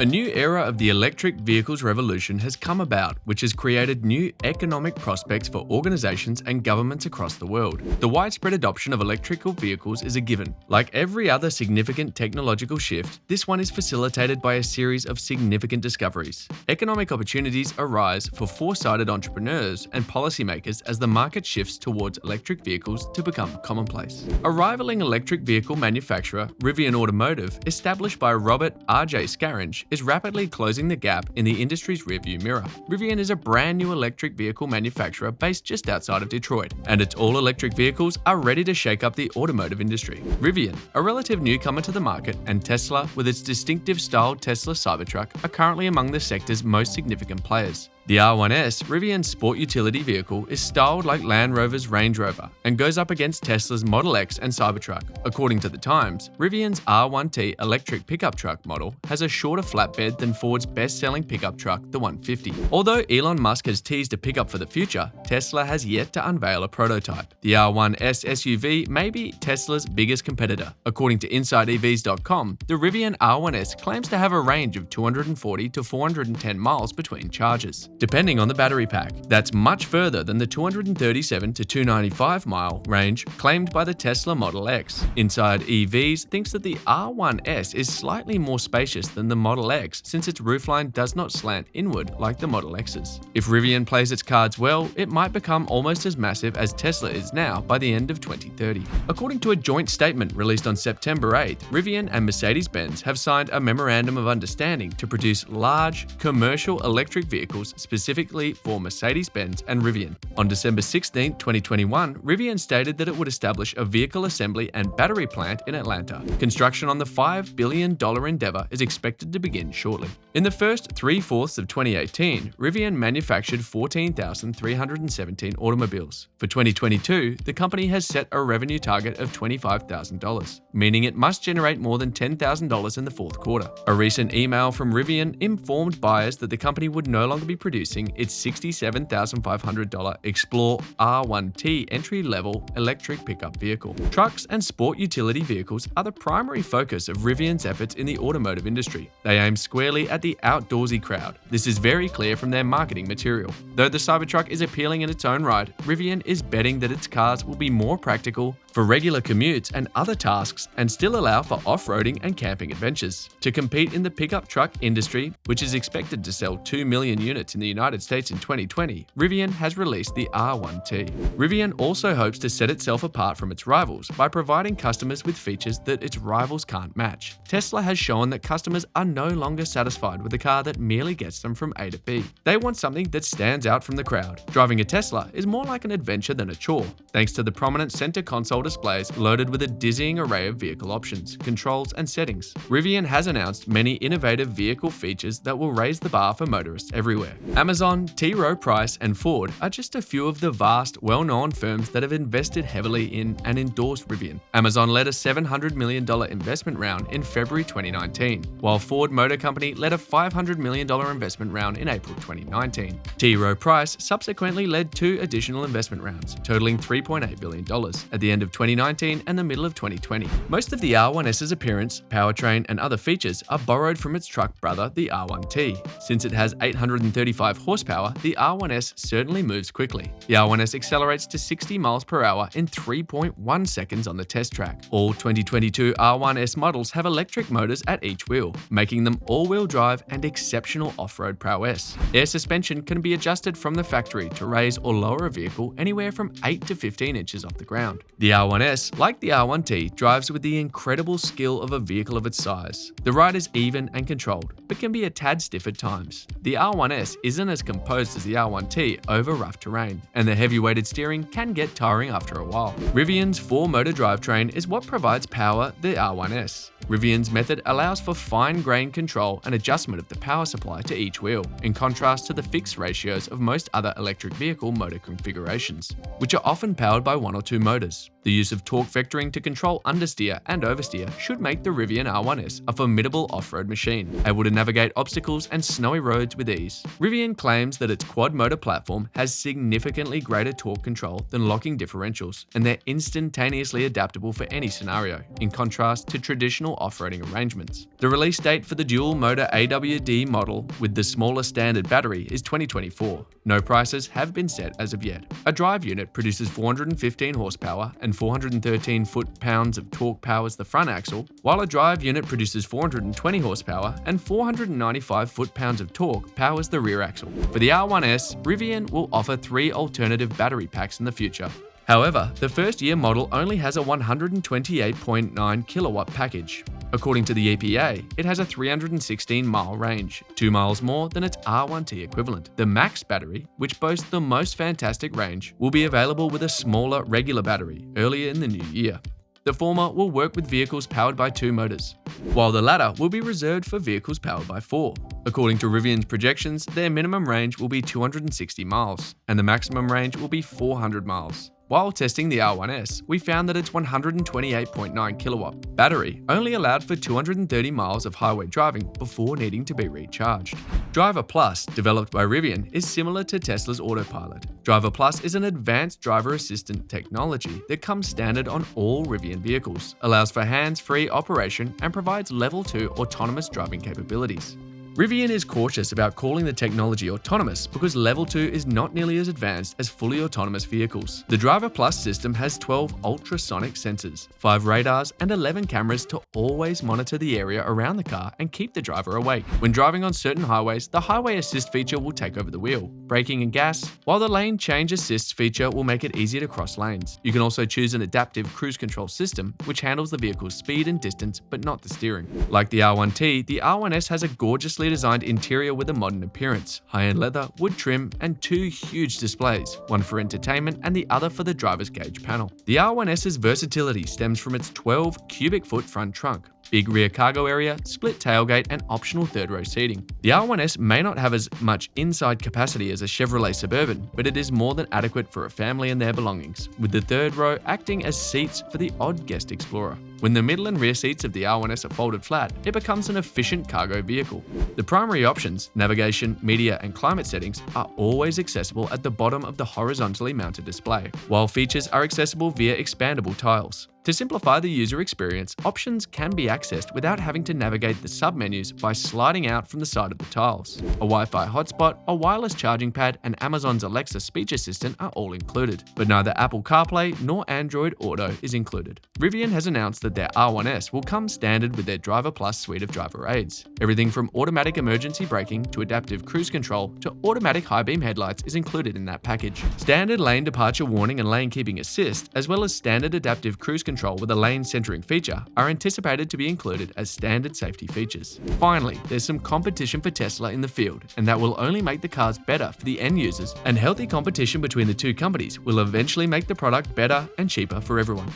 A new era of the electric vehicles revolution has come about, which has created new economic prospects for organizations and governments across the world. The widespread adoption of electrical vehicles is a given. Like every other significant technological shift, this one is facilitated by a series of significant discoveries. Economic opportunities arise for foresighted entrepreneurs and policymakers as the market shifts towards electric vehicles to become commonplace. A rivaling electric vehicle manufacturer, Rivian Automotive, established by Robert R.J. Scaringe, is rapidly closing the gap in the industry's rearview mirror. Rivian is a brand new electric vehicle manufacturer based just outside of Detroit, and its all-electric vehicles are ready to shake up the automotive industry. Rivian, a relative newcomer to the market, and Tesla, with its distinctive styled Tesla Cybertruck, are currently among the sector's most significant players. The R1S, Rivian's sport utility vehicle, is styled like Land Rover's Range Rover and goes up against Tesla's Model X and Cybertruck. According to The Times, Rivian's R1T electric pickup truck model has a shorter flatbed than Ford's best-selling pickup truck, the 150. Although Elon Musk has teased a pickup for the future, Tesla has yet to unveil a prototype. The R1S SUV may be Tesla's biggest competitor. According to InsideEVs.com, the Rivian R1S claims to have a range of 240 to 410 miles between charges, depending on the battery pack. That's much further than the 237 to 295 mile range claimed by the Tesla Model X. Inside EVs thinks that the R1S is slightly more spacious than the Model X since its roofline does not slant inward like the Model X's. If Rivian plays its cards well, it might become almost as massive as Tesla is now by the end of 2030. According to a joint statement released on September 8th, Rivian and Mercedes-Benz have signed a memorandum of understanding to produce large, commercial electric vehicles specifically for Mercedes-Benz and Rivian. On December 16, 2021, Rivian stated that it would establish a vehicle assembly and battery plant in Atlanta. Construction on the $5 billion endeavor is expected to begin shortly. In the first 3/4 of 2018, Rivian manufactured 14,317 automobiles. For 2022, the company has set a revenue target of $25,000, meaning it must generate more than $10,000 in the fourth quarter. A recent email from Rivian informed buyers that the company would no longer be producing its $67,500 Explore R1T entry-level electric pickup vehicle. Trucks and sport utility vehicles are the primary focus of Rivian's efforts in the automotive industry. They aim squarely at the outdoorsy crowd. This is very clear from their marketing material. Though the Cybertruck is appealing in its own right, Rivian is betting that its cars will be more practical for regular commutes and other tasks and still allow for off-roading and camping adventures. To compete in the pickup truck industry, which is expected to sell 2 million units in the United States in 2020, Rivian has released the R1T. Rivian also hopes to set itself apart from its rivals by providing customers with features that its rivals can't match. Tesla has shown that customers are no longer satisfied with a car that merely gets them from A to B. They want something that stands out from the crowd. Driving a Tesla is more like an adventure than a chore, thanks to the prominent center console displays loaded with a dizzying array of vehicle options, controls, and settings. Rivian has announced many innovative vehicle features that will raise the bar for motorists everywhere. Amazon, T. Rowe Price, and Ford are just a few of the vast, well-known firms that have invested heavily in and endorsed Rivian. Amazon led a $700 million investment round in February 2019, while Ford Motor Company led a $500 million investment round in April 2019. T. Rowe Price subsequently led 2 additional investment rounds, totaling $3.8 billion at the end of 2019 and the middle of 2020. Most of the R1S's appearance, powertrain, and other features are borrowed from its truck brother, the R1T. Since it has 835 horsepower, the R1S certainly moves quickly. The R1S accelerates to 60 miles per hour in 3.1 seconds on the test track. All 2022 R1S models have electric motors at each wheel, making them all-wheel drive and exceptional off-road prowess. Air suspension can be adjusted from the factory to raise or lower a vehicle anywhere from 8 to 15 inches off the ground. The R1S, like the R1T, drives with the incredible skill of a vehicle of its size. The ride is even and controlled, but can be a tad stiff at times. The R1S isn't as composed as the R1T over rough terrain, and the heavy-weighted steering can get tiring after a while. Rivian's 4-motor drivetrain is what provides power the R1S. Rivian's method allows for fine-grained control and adjustment of the power supply to each wheel, in contrast to the fixed ratios of most other electric vehicle motor configurations, which are often powered by 1 or 2 motors. The use of torque vectoring to control understeer and oversteer should make the Rivian R1S a formidable off-road machine, able to navigate obstacles and snowy roads with ease. Rivian claims that its quad-motor platform has significantly greater torque control than locking differentials, and they're instantaneously adaptable for any scenario, in contrast to traditional off-roading arrangements. The release date for the dual-motor AWD model with the smaller standard battery is 2024. No prices have been set as of yet. A drive unit produces 415 horsepower and 413 foot-pounds of torque powers the front axle, while a drive unit produces 420 horsepower and 495 foot-pounds of torque powers the rear axle. For the R1S, Rivian will offer 3 alternative battery packs in the future. However, the first-year model only has a 128.9 kilowatt package. According to the EPA, it has a 316-mile range, 2 miles more than its R1T equivalent. The Max battery, which boasts the most fantastic range, will be available with a smaller regular battery earlier in the new year. The former will work with vehicles powered by 2 motors, while the latter will be reserved for vehicles powered by 4. According to Rivian's projections, their minimum range will be 260 miles, and the maximum range will be 400 miles. While testing the R1S, we found that its 128.9 kilowatt battery only allowed for 230 miles of highway driving before needing to be recharged. Driver Plus, developed by Rivian, is similar to Tesla's Autopilot. Driver Plus is an advanced driver assistant technology that comes standard on all Rivian vehicles, allows for hands-free operation, and provides level 2 autonomous driving capabilities. Rivian is cautious about calling the technology autonomous because Level 2 is not nearly as advanced as fully autonomous vehicles. The Driver Plus system has 12 ultrasonic sensors, 5 radars, and 11 cameras to always monitor the area around the car and keep the driver awake. When driving on certain highways, the Highway Assist feature will take over the wheel, braking and gas, while the Lane Change Assist feature will make it easier to cross lanes. You can also choose an adaptive cruise control system, which handles the vehicle's speed and distance, but not the steering. Like the R1T, the R1S has a gorgeously designed interior with a modern appearance, high-end leather, wood trim, and 2 huge displays, one for entertainment and the other for the driver's gauge panel. The R1S's versatility stems from its 12 cubic foot front trunk, big rear cargo area, split tailgate, and optional third-row seating. The R1S may not have as much inside capacity as a Chevrolet Suburban, but it is more than adequate for a family and their belongings, with the third row acting as seats for the odd guest explorer. When the middle and rear seats of the R1S are folded flat, it becomes an efficient cargo vehicle. The primary options, navigation, media, and climate settings, are always accessible at the bottom of the horizontally mounted display, while features are accessible via expandable tiles. To simplify the user experience, options can be accessed without having to navigate the submenus by sliding out from the side of the tiles. A Wi-Fi hotspot, a wireless charging pad, and Amazon's Alexa speech assistant are all included, but neither Apple CarPlay nor Android Auto is included. Rivian has announced that their R1S will come standard with their Driver Plus suite of driver aids. Everything from automatic emergency braking to adaptive cruise control to automatic high beam headlights is included in that package. Standard lane departure warning and lane keeping assist, as well as standard adaptive cruise control with a lane centering feature, are anticipated to be included as standard safety features. Finally, there's some competition for Tesla in the field, and that will only make the cars better for the end users, and healthy competition between the two companies will eventually make the product better and cheaper for everyone.